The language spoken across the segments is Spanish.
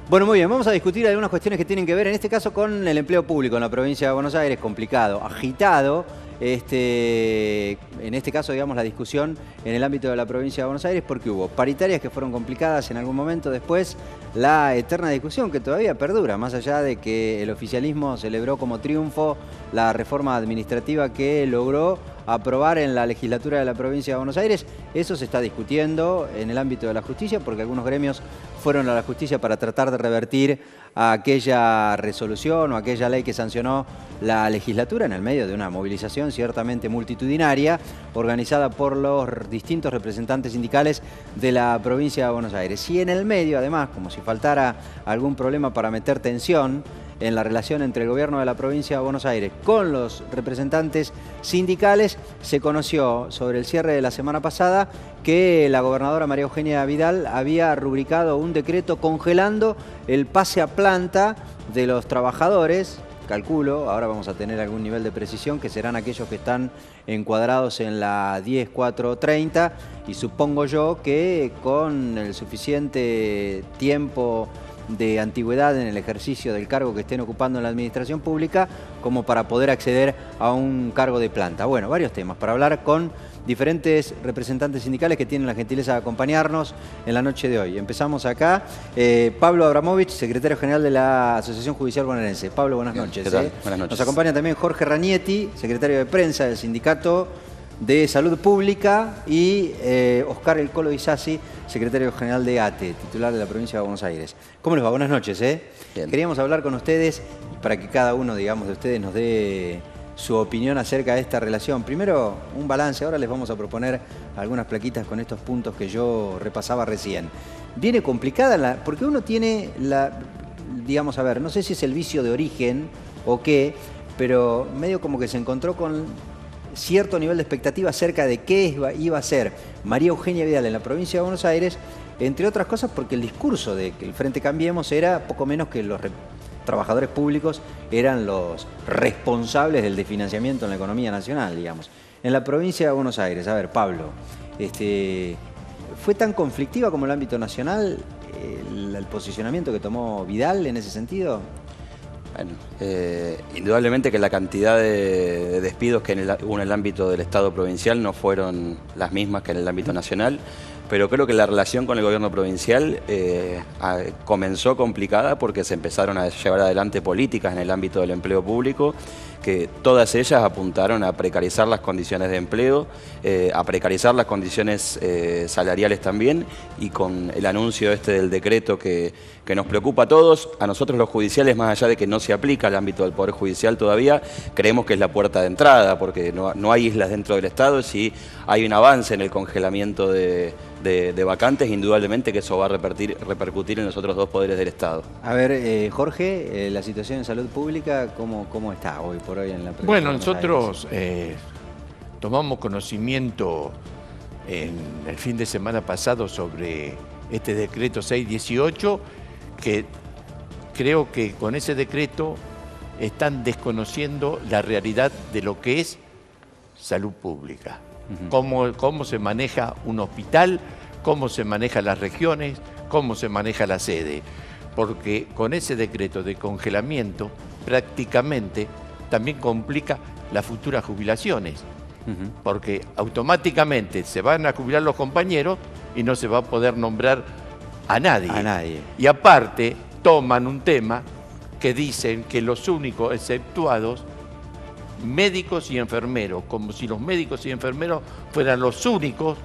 Bueno, muy bien, vamos a discutir algunas cuestiones que tienen que ver, en este caso, con el empleo público en la provincia de Buenos Aires, complicado, agitado. En este caso, digamos, la discusión en el ámbito de la provincia de Buenos Aires, porque hubo paritarias que fueron complicadas en algún momento, después la eterna discusión que todavía perdura, más allá de que el oficialismo celebró como triunfo la reforma administrativa que logró aprobar en la legislatura de la provincia de Buenos Aires. Eso se está discutiendo en el ámbito de la justicia, porque algunos gremios fueron a la justicia para tratar de revertir aquella resolución o aquella ley que sancionó la legislatura en el medio de una movilización ciertamente multitudinaria organizada por los distintos representantes sindicales de la provincia de Buenos Aires. Y en el medio, además, como si faltara algún problema para meter tensión en la relación entre el gobierno de la provincia de Buenos Aires con los representantes sindicales, se conoció sobre el cierre de la semana pasada que la gobernadora María Eugenia Vidal había rubricado un decreto congelando el pase a planta de los trabajadores. Calculo, ahora vamos a tener algún nivel de precisión, que serán aquellos que están encuadrados en la 10430, y supongo yo que con el suficiente tiempo de antigüedad en el ejercicio del cargo que estén ocupando en la administración pública como para poder acceder a un cargo de planta. Bueno, varios temas para hablar con diferentes representantes sindicales que tienen la gentileza de acompañarnos en la noche de hoy. Empezamos acá. Pablo Abramovich, secretario general de la Asociación Judicial Bonaerense. Pablo, buenas noches. ¿Qué tal? Buenas noches. Nos acompaña también Jorge Ragnetti, secretario de prensa del Sindicato de Salud Pública, y Oscar El Colo Isasi, secretario general de ATE, titular de la provincia de Buenos Aires. ¿Cómo les va? Buenas noches. Bien. Queríamos hablar con ustedes para que cada uno, digamos, de ustedes nos dé su opinión acerca de esta relación. Primero, un balance. Ahora les vamos a proponer algunas plaquitas con estos puntos que yo repasaba recién. Viene complicada porque uno tiene digamos, a ver, no sé si es el vicio de origen o qué, pero medio como que se encontró con cierto nivel de expectativa acerca de qué iba a ser María Eugenia Vidal en la provincia de Buenos Aires, entre otras cosas porque el discurso de que el Frente Cambiemos era poco menos que los trabajadores públicos eran los responsables del desfinanciamiento en la economía nacional, digamos. En la provincia de Buenos Aires, a ver, Pablo, ¿fue tan conflictiva como el ámbito nacional el posicionamiento que tomó Vidal en ese sentido? Bueno, indudablemente que la cantidad de despidos que hubo en el ámbito del Estado provincial no fueron las mismas que en el ámbito nacional, pero creo que la relación con el gobierno provincial comenzó complicada porque se empezaron a llevar adelante políticas en el ámbito del empleo público, que todas ellas apuntaron a precarizar las condiciones de empleo, a precarizar las condiciones salariales también, y con el anuncio del decreto que nos preocupa a todos, a nosotros los judiciales, más allá de que no se aplica al ámbito del Poder Judicial todavía, creemos que es la puerta de entrada, porque no hay islas dentro del Estado. Si hay un avance en el congelamiento de vacantes, indudablemente que eso va a repercutir en los otros dos poderes del Estado. A ver, Jorge, la situación en salud pública, ¿cómo está hoy por hoy en la provincia? Bueno, nosotros tomamos conocimiento en el fin de semana pasado sobre este decreto 618, que creo que con ese decreto están desconociendo la realidad de lo que es salud pública. Cómo se maneja un hospital, cómo se manejan las regiones, cómo se maneja la sede. Porque con ese decreto de congelamiento prácticamente también complica las futuras jubilaciones. Porque automáticamente se van a jubilar los compañeros y no se va a poder nombrar a nadie. Y aparte toman un tema que dicen que los únicos exceptuados, médicos y enfermeros, como si los médicos y enfermeros fueran los únicos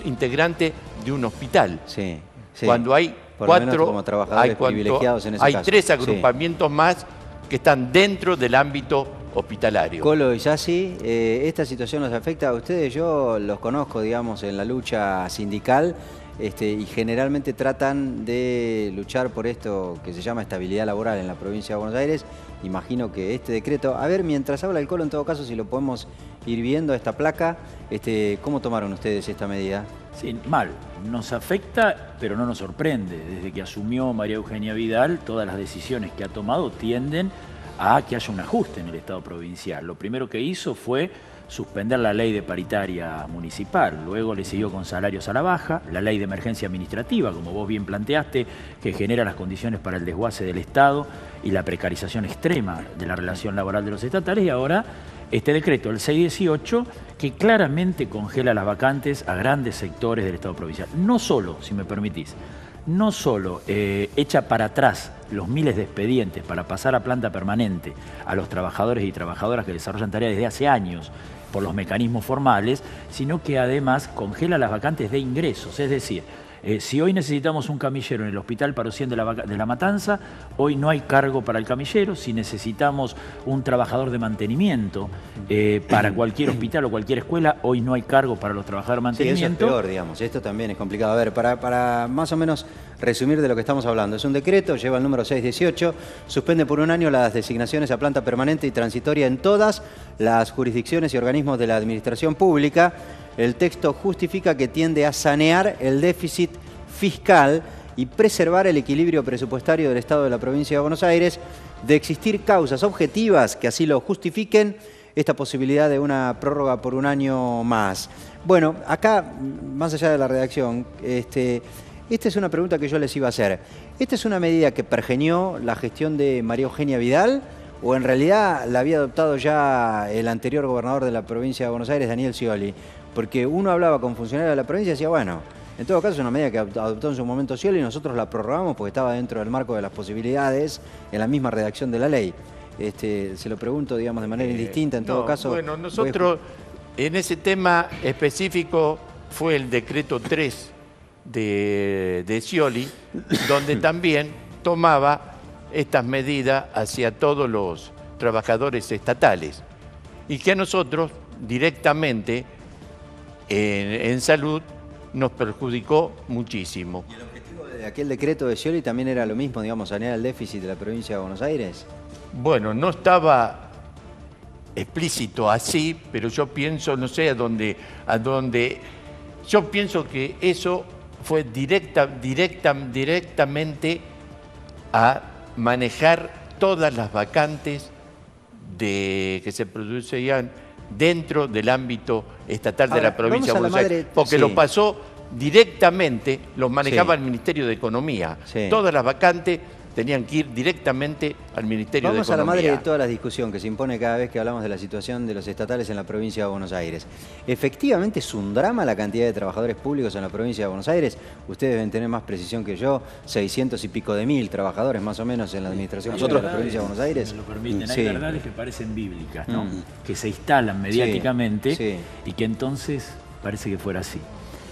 integrantes de un hospital. Sí. Cuando hay privilegiados en ese hay caso. 3 agrupamientos más que están dentro del ámbito hospitalario. Colo Isasi, ¿esta situación los afecta a ustedes? Yo los conozco, digamos, en la lucha sindical, y generalmente tratan de luchar por esto que se llama estabilidad laboral en la provincia de Buenos Aires. Imagino que este decreto, a ver, mientras habla el Colo, en todo caso, si lo podemos ir viendo, esta placa, ¿cómo tomaron ustedes esta medida? Sí, mal. Nos afecta, pero no nos sorprende. Desde que asumió María Eugenia Vidal, todas las decisiones que ha tomado tienden a que haya un ajuste en el Estado provincial. Lo primero que hizo fue suspender la ley de paritaria municipal, luego le siguió con salarios a la baja, la ley de emergencia administrativa, como vos bien planteaste, que genera las condiciones para el desguace del Estado y la precarización extrema de la relación laboral de los estatales, y ahora este decreto, el 618, que claramente congela las vacantes a grandes sectores del Estado provincial. No solo, si me permitís, no solo echa para atrás los miles de expedientes para pasar a planta permanente a los trabajadores y trabajadoras que desarrollan tareas desde hace años por los mecanismos formales, sino que además congela las vacantes de ingresos. Es decir, si hoy necesitamos un camillero en el Hospital Parocién de la Matanza, hoy no hay cargo para el camillero. Si necesitamos un trabajador de mantenimiento para cualquier hospital o cualquier escuela, hoy no hay cargo para los trabajadores de mantenimiento. Sí, eso es peor, digamos. Esto también es complicado. A ver, para más o menos resumir de lo que estamos hablando. Es un decreto, lleva el número 618, suspende por un año las designaciones a planta permanente y transitoria en todas las jurisdicciones y organismos de la administración pública. El texto justifica que tiende a sanear el déficit fiscal y preservar el equilibrio presupuestario del Estado de la provincia de Buenos Aires. De existir causas objetivas que así lo justifiquen, esta posibilidad de una prórroga por un año más. Bueno, acá, más allá de la redacción, esta es una pregunta que yo les iba a hacer. ¿Esta es una medida que pergeñó la gestión de María Eugenia Vidal o en realidad la había adoptado ya el anterior gobernador de la provincia de Buenos Aires, Daniel Scioli? Porque uno hablaba con funcionarios de la provincia y decía, bueno, en todo caso es una medida que adoptó en su momento Scioli y nosotros la prorrogamos porque estaba dentro del marco de las posibilidades en la misma redacción de la ley. Se lo pregunto, digamos, de manera indistinta, en todo caso. Bueno, nosotros en ese tema específico fue el decreto 3 de Scioli, donde también tomaba estas medidas hacia todos los trabajadores estatales y que a nosotros directamente en salud nos perjudicó muchísimo. ¿Y el objetivo de aquel decreto de Scioli también era lo mismo, digamos, sanear el déficit de la provincia de Buenos Aires? Bueno, no estaba explícito así, pero yo pienso, no sé a dónde yo pienso que eso fue directamente a manejar todas las vacantes que se producían dentro del ámbito estatal de la provincia de Buenos Aires, porque lo pasó directamente, lo manejaba el Ministerio de Economía. Todas las vacantes tenían que ir directamente al Ministerio de Economía. Vamos a la madre de toda la discusión que se impone cada vez que hablamos de la situación de los estatales en la provincia de Buenos Aires. ¿Efectivamente es un drama la cantidad de trabajadores públicos en la provincia de Buenos Aires? Ustedes deben tener más precisión que yo, 600 y pico de mil trabajadores más o menos en la administración pública de la provincia de Buenos Aires. Me lo permiten, hay verdades que parecen bíblicas, ¿no? Que se instalan mediáticamente y que entonces parece que fuera así.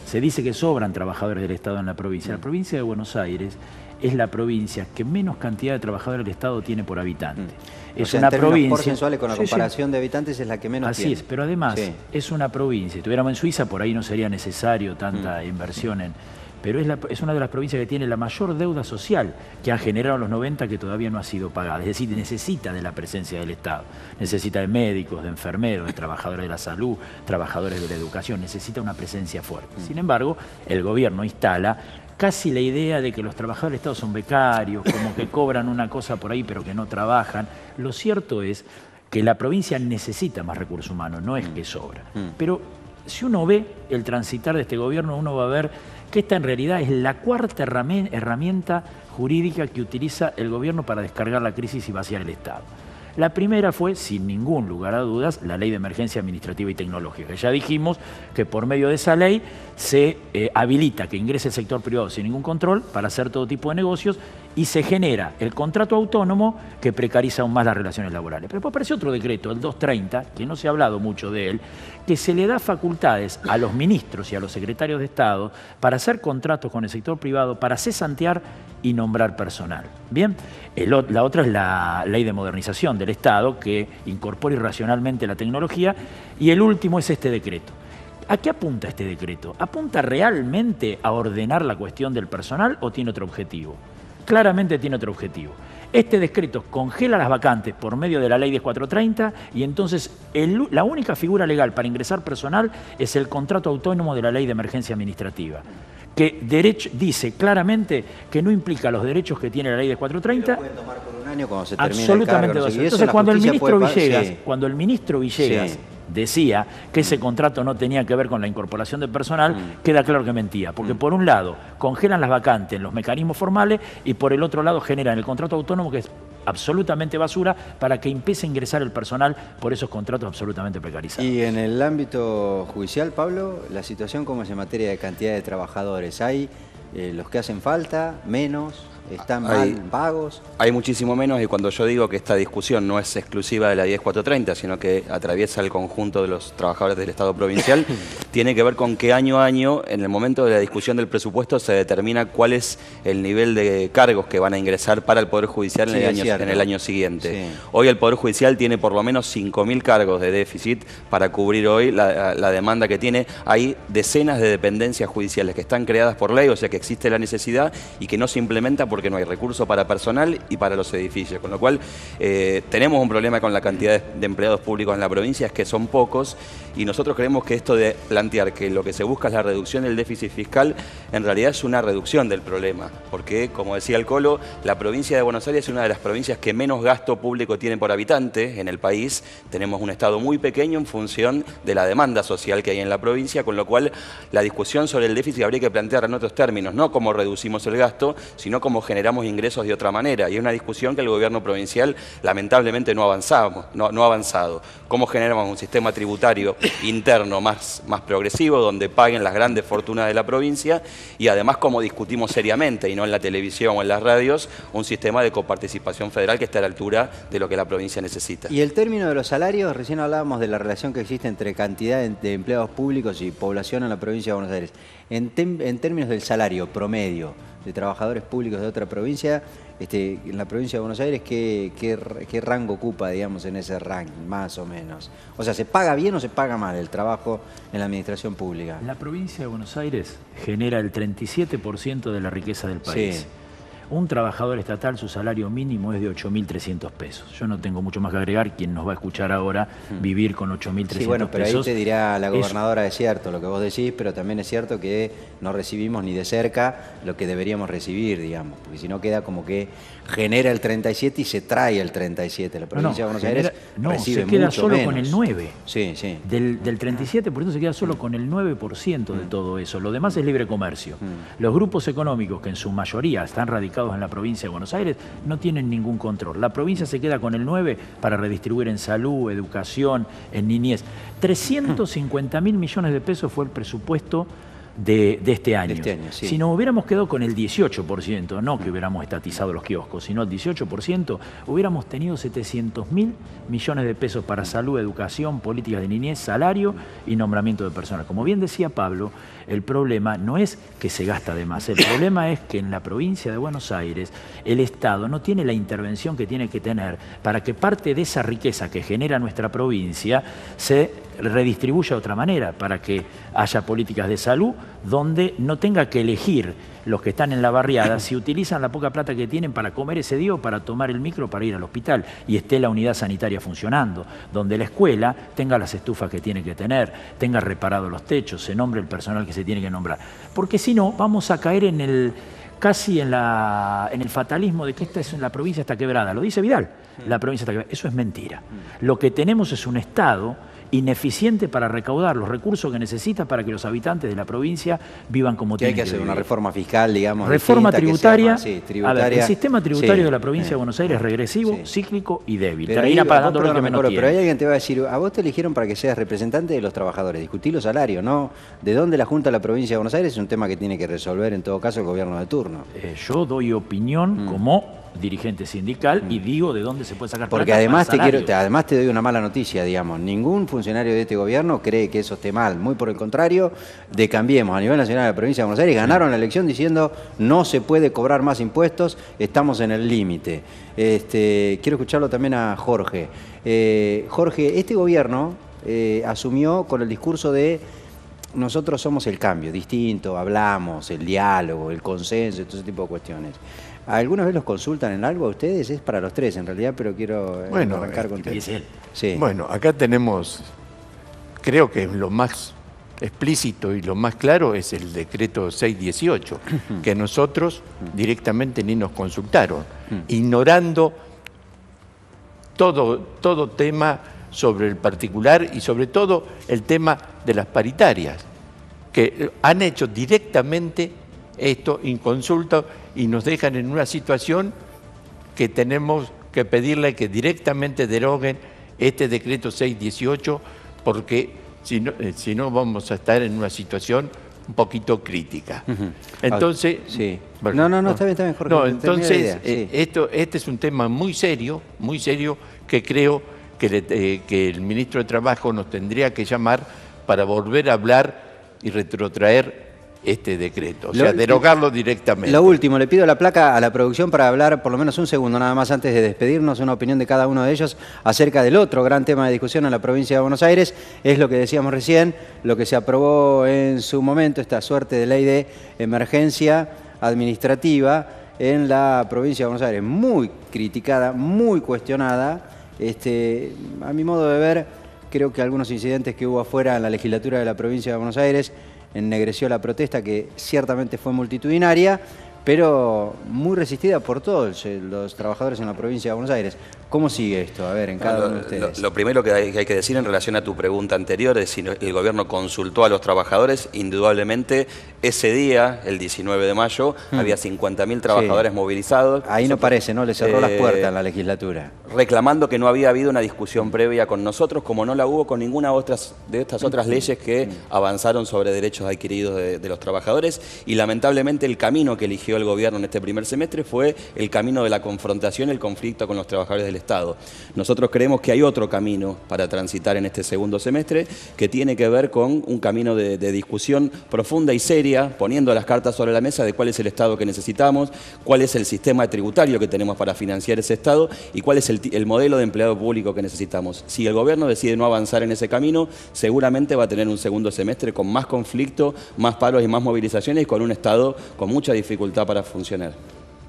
Se dice que sobran trabajadores del Estado en la provincia. La provincia de Buenos Aires es la provincia que menos cantidad de trabajadores del Estado tiene por habitante. Es una provincia porcentuales con la comparación de habitantes es la que menos tiene. Así es, pero además es una provincia. Si estuviéramos en Suiza, por ahí no sería necesario tanta inversión pero es una de las provincias que tiene la mayor deuda social que ha generado en los 90 que todavía no ha sido pagada. Es decir, necesita de la presencia del Estado. Necesita de médicos, de enfermeros, de trabajadores de la salud, trabajadores de la educación. Necesita una presencia fuerte. Sin embargo, el gobierno instala casi la idea de que los trabajadores del Estado son becarios, como que cobran una cosa por ahí pero que no trabajan. Lo cierto es que la provincia necesita más recursos humanos, no es que sobra. Pero si uno ve el transitar de este gobierno, uno va a ver que esta en realidad es la cuarta herramienta jurídica que utiliza el gobierno para descargar la crisis y vaciar el Estado. La primera fue, sin ningún lugar a dudas, la Ley de Emergencia Administrativa y Tecnológica. Ya dijimos que por medio de esa ley se habilita que ingrese el sector privado sin ningún control para hacer todo tipo de negocios y se genera el contrato autónomo que precariza aún más las relaciones laborales. Pero después apareció otro decreto, el 230, que no se ha hablado mucho de él, que se le da facultades a los ministros y a los secretarios de Estado para hacer contratos con el sector privado, para cesantear y nombrar personal. Bien, la otra es la Ley de Modernización del Estado, que incorpora irracionalmente la tecnología, y el último es este decreto. ¿A qué apunta este decreto? ¿Apunta realmente a ordenar la cuestión del personal o tiene otro objetivo? Claramente tiene otro objetivo. Este decreto congela las vacantes por medio de la Ley 430 y entonces la única figura legal para ingresar personal es el contrato autónomo de la Ley de Emergencia Administrativa, que dice claramente que no implica los derechos que tiene la Ley 430. Lo pueden tomar por un año cuando se termine absolutamente el cargo. Entonces, cuando el ministro Villegas decía que ese contrato no tenía que ver con la incorporación de personal, queda claro que mentía. Porque por un lado congelan las vacantes en los mecanismos formales y por el otro lado generan el contrato autónomo, que es absolutamente basura, para que empiece a ingresar el personal por esos contratos absolutamente precarizados. Y en el ámbito judicial, Pablo, la situación cómo es en materia de cantidad de trabajadores. ¿Hay los que hacen falta, menos, están mal pagos? Hay muchísimo menos, y cuando yo digo que esta discusión no es exclusiva de la 10430, sino que atraviesa el conjunto de los trabajadores del Estado provincial, tiene que ver con que año a año, en el momento de la discusión del presupuesto, se determina cuál es el nivel de cargos que van a ingresar para el Poder Judicial en el año siguiente. Sí. Hoy el Poder Judicial tiene por lo menos 5.000 cargos de déficit para cubrir hoy la demanda que tiene. Hay decenas de dependencias judiciales que están creadas por ley, o sea que existe la necesidad y que no se implementa porque no hay recursos para personal y para los edificios, con lo cual tenemos un problema con la cantidad de empleados públicos en la provincia, es que son pocos, y nosotros creemos que esto de plantear que lo que se busca es la reducción del déficit fiscal, en realidad es una reducción del problema, porque, como decía el Colo, la provincia de Buenos Aires es una de las provincias que menos gasto público tiene por habitante en el país. Tenemos un Estado muy pequeño en función de la demanda social que hay en la provincia, con lo cual la discusión sobre el déficit habría que plantear en otros términos, no cómo reducimos el gasto, sino cómo generamos ingresos de otra manera, y es una discusión que el gobierno provincial lamentablemente no ha avanzado. ¿Cómo generamos un sistema tributario interno más progresivo, donde paguen las grandes fortunas de la provincia, y además cómo discutimos seriamente, y no en la televisión o en las radios, un sistema de coparticipación federal que esté a la altura de lo que la provincia necesita? Y el término de los salarios, recién hablábamos de la relación que existe entre cantidad de empleados públicos y población en la provincia de Buenos Aires. En términos del salario promedio de trabajadores públicos de otra provincia, en la provincia de Buenos Aires, ¿qué rango ocupa, digamos, en ese ranking, más o menos? O sea, ¿se paga bien o se paga mal el trabajo en la administración pública? La provincia de Buenos Aires genera el 37% de la riqueza del país. Sí. Un trabajador estatal, su salario mínimo es de 8.300 pesos. Yo no tengo mucho más que agregar. Quien nos va a escuchar ahora, vivir con 8.300 pesos. Sí, bueno, pero ahí te dirá la gobernadora, es cierto lo que vos decís, pero también es cierto que no recibimos ni de cerca lo que deberíamos recibir, digamos, porque si no queda como que genera el 37 y se trae el 37. La provincia de Buenos Aires recibe mucho menos. Se queda solo con el 9. Sí, sí. Del 37% se queda solo con el 9% de todo eso. Lo demás es libre comercio. Los grupos económicos, que en su mayoría están radicados en la provincia de Buenos Aires, no tienen ningún control. La provincia se queda con el 9 para redistribuir en salud, educación, en niñez. 350.000 millones de pesos fue el presupuesto de este año. Sí. Si nos hubiéramos quedado con el 18%, no que hubiéramos estatizado los kioscos, sino el 18%, hubiéramos tenido 700.000 millones de pesos para salud, educación, políticas de niñez, salario y nombramiento de personal. Como bien decía Pablo, el problema no es que se gasta de más, el problema es que en la provincia de Buenos Aires el Estado no tiene la intervención que tiene que tener para que parte de esa riqueza que genera nuestra provincia se redistribuya de otra manera, para que haya políticas de salud donde no tenga que elegir los que están en la barriada si utilizan la poca plata que tienen para comer ese día o para tomar el micro para ir al hospital, y esté la unidad sanitaria funcionando, donde la escuela tenga las estufas que tiene que tener, tenga reparados los techos, se nombre el personal que se tiene que nombrar, porque si no vamos a caer en el fatalismo de que la provincia está quebrada. Lo dice Vidal, la provincia está quebrada. Eso es mentira. Lo que tenemos es un Estado ineficiente para recaudar los recursos que necesita para que los habitantes de la provincia vivan como tienen que vivir. Hay que hacer una reforma fiscal, digamos. Reforma tributaria. Tributaria. A ver, el sistema tributario de la provincia de Buenos Aires es regresivo, cíclico y débil. Termina pagando lo que menos tiene. Pero hay alguien te va a decir, a vos te eligieron para que seas representante de los trabajadores. Discutí los salarios, ¿no? ¿De dónde la Junta de la provincia de Buenos Aires? Es un tema que tiene que resolver en todo caso el gobierno de turno. Yo doy opinión como dirigente sindical y digo de dónde se puede sacar porque plata. Porque además te doy una mala noticia, digamos. Ningún funcionario de este gobierno cree que eso esté mal. Muy por el contrario, de Cambiemos a nivel nacional de la provincia de Buenos Aires ganaron la elección diciendo no se puede cobrar más impuestos, estamos en el límite. Quiero escucharlo también a Jorge. Jorge, este gobierno asumió con el discurso de nosotros somos el cambio, distinto, hablamos, el diálogo, el consenso, todo ese tipo de cuestiones. ¿Alguna vez los consultan en algo a ustedes? Es para los tres en realidad, pero quiero arrancar contigo. Sí. Bueno, acá tenemos, creo que lo más explícito y lo más claro es el decreto 618, que nosotros directamente ni nos consultaron, ignorando todo tema sobre el particular y sobre todo el tema de las paritarias, que han hecho directamente esto en consulta y nos dejan en una situación que tenemos que pedirle que directamente deroguen este decreto 618, porque si no vamos a estar en una situación un poquito crítica. Entonces, sí. Bueno, no, está bien, Jorge. No, entonces, idea, sí. este es un tema muy serio, que creo que el ministro de Trabajo nos tendría que llamar para volver a hablar y retrotraer este decreto, o sea, derogarlo directamente. Lo último, le pido la placa a la producción para hablar por lo menos un segundo, nada más antes de despedirnos, una opinión de cada uno de ellos acerca del otro gran tema de discusión en la provincia de Buenos Aires. Es lo que decíamos recién, lo que se aprobó en su momento, esta suerte de ley de emergencia administrativa en la provincia de Buenos Aires. Muy criticada, muy cuestionada. A mi modo de ver, creo que algunos incidentes que hubo afuera en la legislatura de la provincia de Buenos Aires ennegreció la protesta, que ciertamente fue multitudinaria, pero muy resistida por todos los trabajadores en la provincia de Buenos Aires. ¿Cómo sigue esto? A ver, en cada uno de ustedes. Lo primero que hay que decir en relación a tu pregunta anterior es si el gobierno consultó a los trabajadores. Indudablemente, ese día, el 19 de mayo, había 50.000 trabajadores movilizados. Ahí no parece, ¿no? Le cerró las puertas en la legislatura. Reclamando que no había habido una discusión previa con nosotros, como no la hubo con ninguna de estas otras leyes que avanzaron sobre derechos adquiridos de los trabajadores. Y lamentablemente el camino que eligió el gobierno en este primer semestre fue el camino de la confrontación, el conflicto con los trabajadores del Estado. Nosotros creemos que hay otro camino para transitar en este segundo semestre, que tiene que ver con un camino de discusión profunda y seria, poniendo las cartas sobre la mesa de cuál es el Estado que necesitamos, cuál es el sistema tributario que tenemos para financiar ese Estado y cuál es el modelo de empleado público que necesitamos. Si el gobierno decide no avanzar en ese camino, seguramente va a tener un segundo semestre con más conflicto, más paros y más movilizaciones y con un Estado con mucha dificultad para funcionar.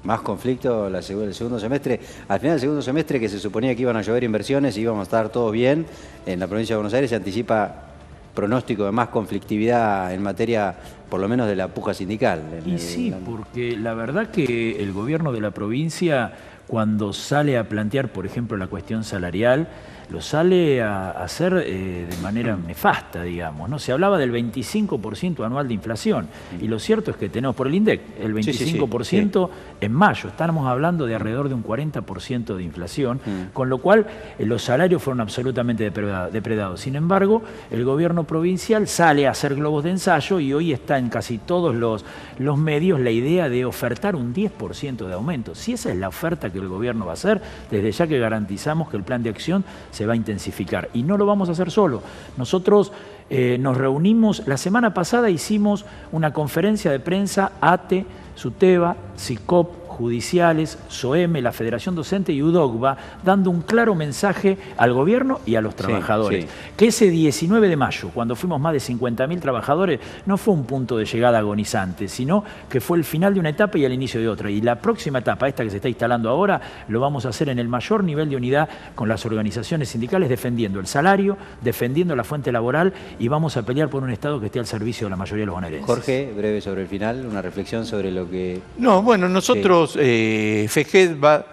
Más conflicto el segundo semestre. Al final del segundo semestre, que se suponía que iban a llover inversiones y íbamos a estar todos bien, en la provincia de Buenos Aires se anticipa pronóstico de más conflictividad en materia, por lo menos, de la puja sindical. Sí, porque la verdad que el gobierno de la provincia, cuando sale a plantear, por ejemplo, la cuestión salarial, lo sale a hacer de manera nefasta, digamos, ¿no? Se hablaba del 25% anual de inflación, y lo cierto es que tenemos por el INDEC el 25% en mayo, estamos hablando de alrededor de un 40% de inflación, con lo cual los salarios fueron absolutamente depredados. Sin embargo, el gobierno provincial sale a hacer globos de ensayo y hoy está en casi todos los medios la idea de ofertar un 10% de aumento. Si esa es la oferta que el gobierno va a hacer, desde ya que garantizamos que el plan de acción se va a intensificar. Y no lo vamos a hacer solo. Nosotros nos reunimos, la semana pasada hicimos una conferencia de prensa, ATE, SUTEBA, SICOP, judiciales, SOEME, la Federación Docente y UDOCBA, dando un claro mensaje al gobierno y a los trabajadores. Que ese 19 de mayo, cuando fuimos más de 50.000 trabajadores, no fue un punto de llegada agonizante, sino que fue el final de una etapa y el inicio de otra. Y la próxima etapa, esta que se está instalando ahora, lo vamos a hacer en el mayor nivel de unidad con las organizaciones sindicales, defendiendo el salario, defendiendo la fuente laboral, y vamos a pelear por un Estado que esté al servicio de la mayoría de los bonaerenses. Jorge, breve sobre el final, una reflexión sobre lo que... No, bueno, nosotros... FEGEDBA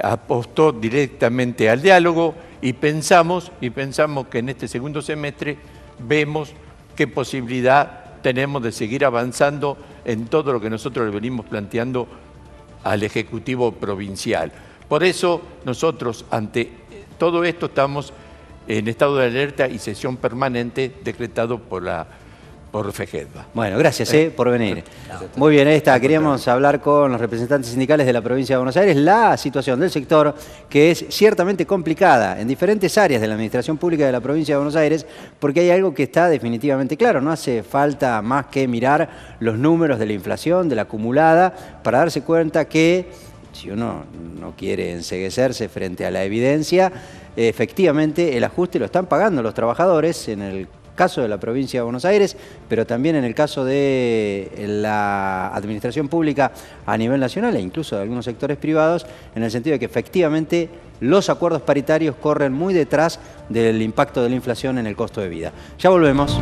apostó directamente al diálogo y pensamos que en este segundo semestre vemos qué posibilidad tenemos de seguir avanzando en todo lo que nosotros le venimos planteando al Ejecutivo Provincial. Por eso nosotros, ante todo esto, estamos en estado de alerta y sesión permanente decretado por FEGEDBA. Bueno, gracias por venir. Muy bien, ahí está. Queríamos hablar con los representantes sindicales de la provincia de Buenos Aires. La situación del sector, que es ciertamente complicada en diferentes áreas de la administración pública de la provincia de Buenos Aires, porque hay algo que está definitivamente claro. No hace falta más que mirar los números de la inflación, de la acumulada, para darse cuenta que, si uno no quiere enceguecerse frente a la evidencia, efectivamente el ajuste lo están pagando los trabajadores en el caso de la provincia de Buenos Aires, pero también en el caso de la administración pública a nivel nacional e incluso de algunos sectores privados, en el sentido de que efectivamente los acuerdos paritarios corren muy detrás del impacto de la inflación en el costo de vida. Ya volvemos.